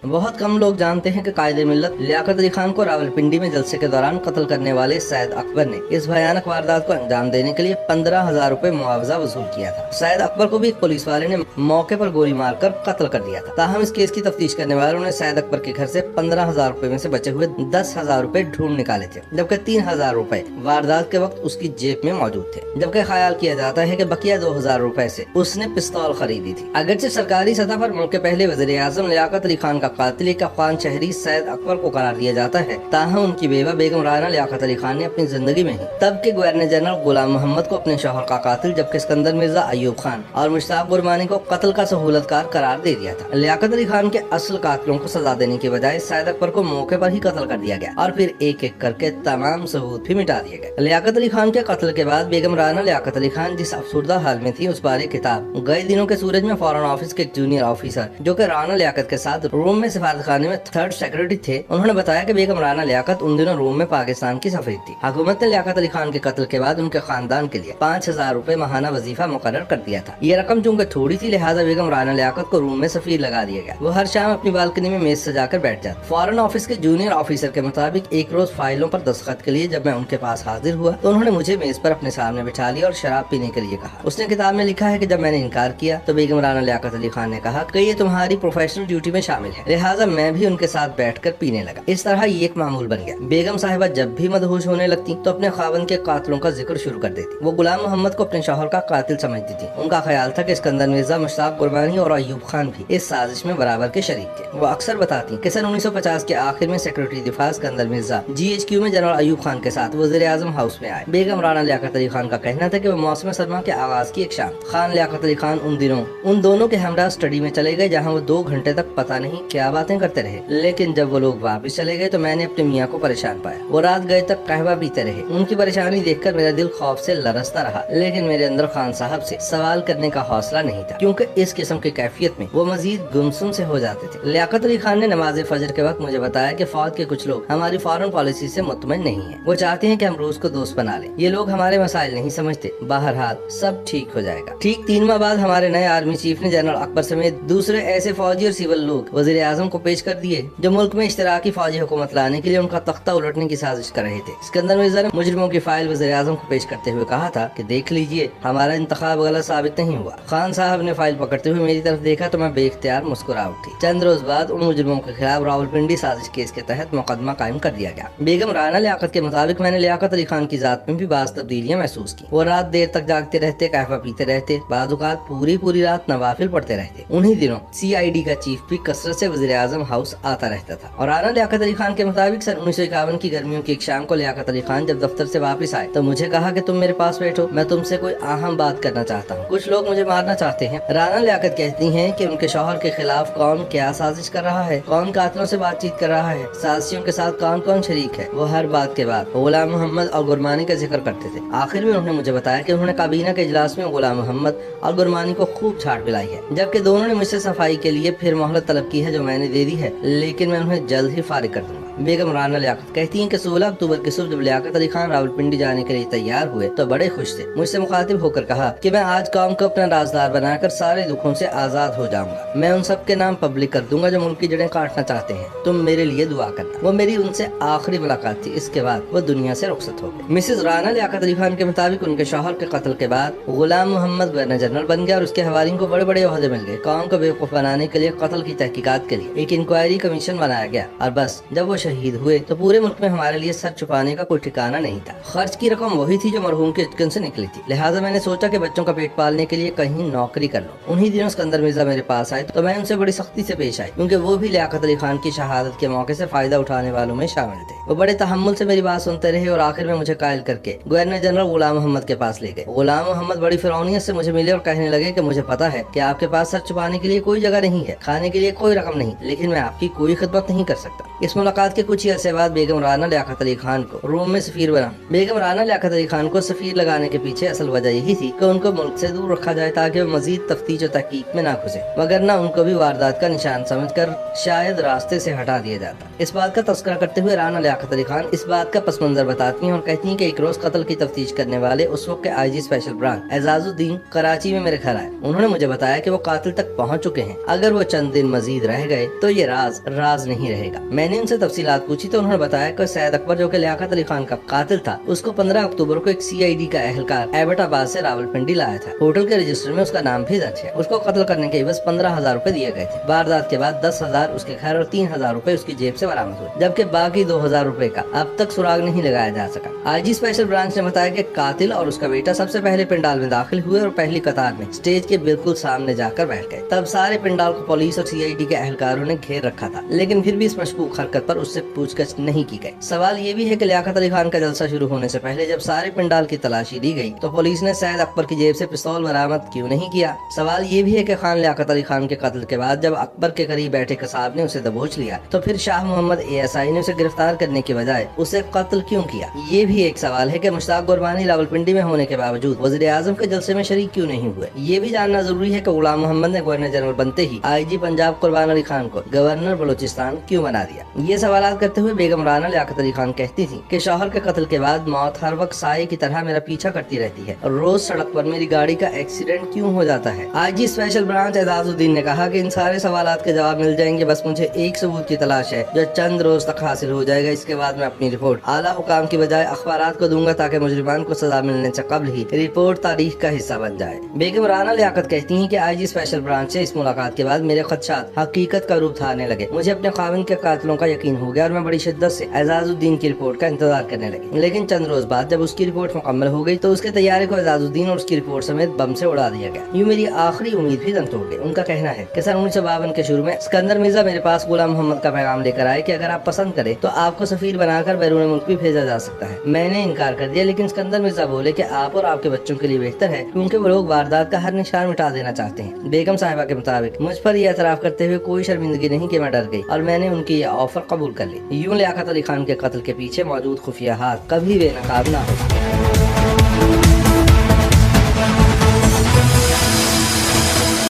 बहुत कम लोग जानते हैं कि कायदे मिल्लत लियाकत अली खान को रावलपिंडी में जलसे के दौरान कत्ल करने वाले सैयद अकबर ने इस भयानक वारदात को अंजाम देने के लिए 15,000 रुपए मुआवजा वसूल किया था। सैयद अकबर को भी एक पुलिस वाले ने मौके पर गोली मारकर कत्ल कर दिया था। ताहम इस केस की तफ्तीश करने वालों ने सैयद अकबर के घर से 15,000 रुपए में से बचे हुए 10,000 रुपए ढूंढ निकाले थे, जबकि 3,000 रुपए वारदात के वक्त उसकी जेब में मौजूद थे। जबकि ख्याल किया जाता है कि बकिया 2,000 रुपए से उसने पिस्तौल खरीदी थी। अगरचे सरकारी सतह पर मुल्क के पहले वज़ीर आज़म लियाकत अली खान का कातिल एक अफगान शहरी सैयद अकबर को करार दिया जाता है, ताहम उनकी बेवा बेगम राना लियाकत अली खान ने अपनी जिंदगी में ही तब के गवर्नर जनरल गुलाम मोहम्मद को अपने शौहर का कातिल, जबकि सिकंदर मिर्जा अयूब खान और मुश्ताक गुरबानी को कत्ल का सहूलतकार करार दे दिया था। लियाकत अली खान के असल कातिलों को सजा देने के बजाय सैयद अकबर को मौके पर ही कत्ल कर दिया गया और फिर एक एक करके तमाम सबूत भी मिटा दिए गए। लियाकत अली खान के कत्ल के बाद बेगम राना लियाकत अली खान जिस अफसुर्दा हाल में थी, उस बारे किताब गए दिनों के सूरज में फॉरेन ऑफिस के एक जूनियर ऑफिसर जो कि राना लियाकत के साथ रोम में सफारतखाने में थर्ड सेक्रेटरी थे, उन्होंने बताया कि बेगम राना लियाकत उन दिनों रोम में पाकिस्तान की सफीर थी। हुकूमत ने लियाकत अली खान के कत्ल के बाद उनके खानदान के लिए 5,000 रुपए माहाना वजीफा मुकर्रर कर दिया था। ये रकम चूँकि थोड़ी थी, लिहाजा बेगम राना लियाकत को रूम में सफीर लगा दिया गया। वो हर शाम अपनी बालकनी में मेज सजाकर बैठ जाती। फॉरेन ऑफिस के जूनियर ऑफिसर के मुताबिक एक रोज फाइलों पर दस्तखत के लिए जब मैं उनके पास हाजिर हुआ तो उन्होंने मुझे मेज पर अपने सामने बिठा लिया और शराब पीने के लिए कहा। उसने किताब में लिखा है कि जब मैंने इनकार किया तो बेगम राना लियाकत अली खान ने कहा कि ये तुम्हारी प्रोफेशनल ड्यूटी में शामिल है, लिहाजा मैं भी उनके साथ बैठकर पीने लगा। इस तरह ये एक मामूल बन गया। बेगम साहिबा जब भी मदहोश होने लगती तो अपने खावन के कातिलों का जिक्र शुरू कर देती। वो गुलाम मोहम्मद को अपने शौहर का कातिल समझती थी। उनका ख्याल था कि सिकंदर मिर्जा, मुश्ताक गुरबानी और अयूब खान भी इस साजिश में बराबर के शरीक थे। वो अक्सर बताती कि सन 1950 के आखिर में सेक्रेटरी दिफा सिकंदर मिर्जा GHQ में जनरल अयूब खान के साथ वज़ीर आज़म हाउस में आए। बेगम राना लियाकत अली खान का कहना था कि वो मौसम सरमा के आगाज की एक शाम खान लियाकत अली खान उन दिनों उन दोनों के हमरा स्टडी में चले गए, जहाँ वो 2 घंटे तक पता नहीं क्या बातें करते रहे। लेकिन जब वो लोग वापस चले गए तो मैंने अपने मियाँ को परेशान पाया। वो रात गए तक कहवा पीते रहे। उनकी परेशानी देखकर मेरा दिल खौफ से लरसता रहा, लेकिन मेरे अंदर खान साहब से सवाल करने का हौसला नहीं था, क्योंकि इस किस्म की कैफियत में वो मजीद गुमसुम से हो जाते थे। लियाकत अली खान ने नमाज फजर के वक्त मुझे बताया कि फौज के कुछ लोग हमारी फॉरेन पॉलिसी से मुतमईन नहीं है। वो चाहते हैं कि हम रूस को दोस्त बना लें। ये लोग हमारे मसाइल नहीं समझते। बहरहाल सब ठीक हो जाएगा। ठीक 3 माह बाद हमारे नए आर्मी चीफ ने जनरल अकबर समेत दूसरे ऐसे फौजी और सिविल लोग वज़ीर आज़म को पेश कर दिए जो मुल्क में इश्तराकी फौजी हुकूमत लाने के लिए उनका तख्ता उलटने की साजिश कर रहे थे। सिकंदर मिर्जा ने मुजरिमों की फाइल वज़ीर आज़म को पेश करते हुए कहा था कि देख लीजिए, हमारा इंतखाब गलत साबित नहीं हुआ। खान साहब ने फाइल पकड़ते हुए मेरी तरफ देखा तो मैं बेइख्तियार मुस्कुरा उठी। चंद रोज बाद उन मुजरिमों के खिलाफ रावलपिंडी साजिश केस के तहत मुकदमा कायम कर दिया गया। बेगम राना लियाकत के मुताबिक मैंने लियाकत अली खान की जात में भी बाज़ तब्दीलियां महसूस की। वो रात देर तक जागते रहते, कहवा पीते रहते, बाज़ औक़ात पूरी रात नवाफिल पढ़ते रहते। उन्हीं दिनों CID का चीफ भी कसरत से वज़ीर आज़म हाउस आता रहता था। और राना लियाकत अली खान के मुताबिक सन 1951 की गर्मियों की एक शाम को लियाकत अली खान जब दफ्तर से वापस आए तो मुझे कहा कि तुम मेरे पास बैठो, मैं तुमसे कोई अहम बात करना चाहता हूँ। कुछ लोग मुझे मारना चाहते हैं। राना लियाकत कहती हैं कि उनके शौहर के खिलाफ कौन क्या साजिश कर रहा है, कौन कातिलों से बातचीत कर रहा है, साजिशों के साथ कौन कौन शरीक है। वो हर बात के बाद गुलाम मोहम्मद और गुरबानी का जिक्र करते थे। आखिर में उन्होंने मुझे बताया कि उन्होंने काबीना के इजलास में गुलाम मोहम्मद और गुरबानी को खूब छाट पिलाई है, जबकि दोनों ने मुझसे सफाई के लिए फिर मोहलत तलब की है जो मैंने दे दी है, लेकिन मैं उन्हें जल्द ही फारिग कर दूंगा। बेगम राना लियाकत कहती हैं कि 16 अक्टूबर की सुबह जब लियाकत अली खान रावलपिंडी जाने के लिए तैयार हुए तो बड़े खुश थे। मुझसे मुखातिब होकर कहा कि मैं आज कौम को अपना राजदार बनाकर सारे दुखों से आजाद हो जाऊंगा। मैं उन सब के नाम पब्लिक कर दूंगा जो मुल्क की जड़ें काटना चाहते हैं। तुम मेरे लिए दुआ करना। वो मेरी उनसे आखिरी मुलाकात थी। इसके बाद वो दुनिया से रुखसत हो गए। मिसेज राना लियाकत अली खान के मुताबिक उनके शौहर के कत्ल के बाद गुलाम मोहम्मद गवर्नर जनरल बन गया और उसके हवारियों को बड़े बड़े ओहदे मिल गए। कौम को बेवकूफ बनाने के लिए कत्ल की तहकीकात के लिए एक इंक्वायरी कमीशन बनाया गया और बस जब वो शहीद हुए तो पूरे मुल्क में हमारे लिए सर छुपाने का कोई ठिकाना नहीं था। खर्च की रकम वही थी जो मरहूम के चिकन से निकली थी, लिहाजा मैंने सोचा कि बच्चों का पेट पालने के लिए कहीं नौकरी कर लो। उन्हीं दिनों सिकंदर मिर्जा मेरे पास आए तो मैं उनसे बड़ी सख्ती से पेश आई, क्योंकि वो भी लियाकत अली खान की शहादत के मौके से फायदा उठाने वालों में शामिल थे। वो बड़े तहम्मुल से मेरी बात सुनते रहे और आखिर में मुझे कायल करके गवर्नर जनरल गुलाम मोहम्मद के पास ले गए। गुलाम मोहम्मद बड़ी फिरौनियत से मुझे मिले और कहने लगे कि मुझे पता है कि आपके पास सर छुपाने के लिए कोई जगह नहीं है, खाने के लिए कोई रकम नहीं, लेकिन मैं आपकी कोई खिदमत नहीं कर सकता। इस मुलाकात के कुछ ही अरसे बाद बेगम राना लियाकत अली खान को रोम में सफीर बना। बेगम राना लियाकत अली खान को सफीर लगाने के पीछे असल वजह यही थी कि उनको मुल्क से दूर रखा जाए ताकि वो मजीद तफ्तीश और तहकीक में ना घुसे, वगरना उनको भी वारदात का निशान समझकर शायद रास्ते से हटा दिया जाता। इस बात का तस्करा करते हुए राना लियाकत अली खान इस बात का पस मंजर बताती हैं और कहती हैं कि एक रोज कत्ल की तफ्तीश करने वाले उस वक्त के IG special branch Ejazuddin Karachi में मेरे घर आए। उन्होंने मुझे बताया कि वो कातिल तक पहुंच चुके हैं, अगर वो चंद दिन मजीद रह गए तो ये राज नहीं रहेगा। मैंने उनसे तफसीलात पूछी तो उन्होंने बताया कि सैयद अकबर जो कि लियाकत अली खान का कातिल था, उसको 15 अक्टूबर को एक CID का एहलकार एबटाबाद से रावलपिंडी लाया था। होटल के रजिस्टर में उसका नाम भी दर्ज है। उसको कत्ल करने के बस 15,000 रुपए दिए गए थे। वारदात के बाद 10,000 उसके घर और 3,000 रुपए उसकी जेब से बरामद हुए, जबकि बाकी 2,000 रुपए का अब तक सुराग नहीं लगाया जा सका। IG स्पेशल ब्रांच ने बताया कि कातिल और उसका बेटा सबसे पहले पंडाल में दाखिल हुए और पहली कतार में स्टेज के बिल्कुल सामने जाकर बैठ गए। तब सारे पंडाल को पुलिस और CID के एहलकारों ने घेर रखा था, लेकिन फिर भी इस मशकूक हरकत पर उससे पूछताछ नहीं की गई। सवाल ये भी है कि लियाकत अली खान का जलसा शुरू होने से पहले जब सारे पंडाल की तलाशी ली गई तो पुलिस ने सैयद अकबर की जेब से पिस्तौल बरामद क्यों नहीं किया। सवाल ये भी है कि खान लियाकत अली खान के कत्ल के बाद जब अकबर के करीब बैठे कसाब ने उसे दबोच लिया तो फिर शाह मोहम्मद ASI ने उसे गिरफ्तार करने के बजाय उसे कत्ल क्यों किया। ये भी एक सवाल है कि मुश्ताक गुरबानी रावलपिंडी में होने के बावजूद वज़ीर आज़म के जलसे में शरीक क्यों नहीं हुए। ये भी जानना जरूरी है कि गुलाम मोहम्मद ने गवर्नर जनरल बनते ही IG पंजाब कुर्बान अली खान को गवर्नर बलूचिस्तान क्यों बना दिया। ये सवाल करते हुए बेगम राना लियाकत अली खान कहती थी कि शौहर के कत्ल के बाद मौत हर वक्त साये की तरह मेरा पीछा करती रहती है और रोज सड़क पर मेरी गाड़ी का एक्सीडेंट क्यों हो जाता है। IG स्पेशल ब्रांच एजाजुद्दीन ने कहा कि इन सारे सवालात के जवाब मिल जाएंगे, बस मुझे एक सबूत की तलाश है जो चंद रोज तक हासिल हो जाएगा। इसके बाद मैं अपनी रिपोर्ट आला हुकाम की बजाय अखबारात को दूंगा ताकि मुजरिमान को सजा मिलने से कबल ही रिपोर्ट तारीख का हिस्सा बन जाए। बेगम राना लियाकत कहती हैं कि IG स्पेशल ब्रांच से इस मुलाकात के बाद मेरे खदशात हकीकत का रूप धारने लगे। मुझे अपने खाविंद के कातिलों का यकीन हो गया और मैं बड़ी शिद्दत से एजाजुद्दीन की रिपोर्ट का इंतजार करने लगी। लेकिन चंद रोज बाद जब उसकी रिपोर्ट मुकम्मल हो गई तो उसके तैयारे को एजाजुद्दीन और उसकी रिपोर्ट समेत बम से उड़ा दिया गया। यूं मेरी आखिरी उम्मीद भी दम तोड़ गई। उनका कहना है कि सन 1952 के शुरू में सिकंदर मिर्जा मेरे पास गुलाम मोहम्मद का पैगाम लेकर आए कि अगर आप पसंद करें तो आपको सफीर बनाकर बैरून मुल्क भी भेजा जा सकता है। मैंने इनकार कर दिया, लेकिन सिकंदर मिर्जा बोले कि आप और आपके बच्चों के लिए बेहतर है क्योंकि वो लोग वारदात का हर निशान मिटा देना चाहते हैं। बेगम साहिबा के मुताबिक मुझ पर यह एतराफ करते हुए कोई शर्मिंदगी नहीं कि मैं डर गई और मैंने उनकी यह ऑफर कबूल कर ली। यूं लियाकत अली खान के कत्ल के पीछे मौजूद खुफिया हाथ कभी बेनकाब ना हो।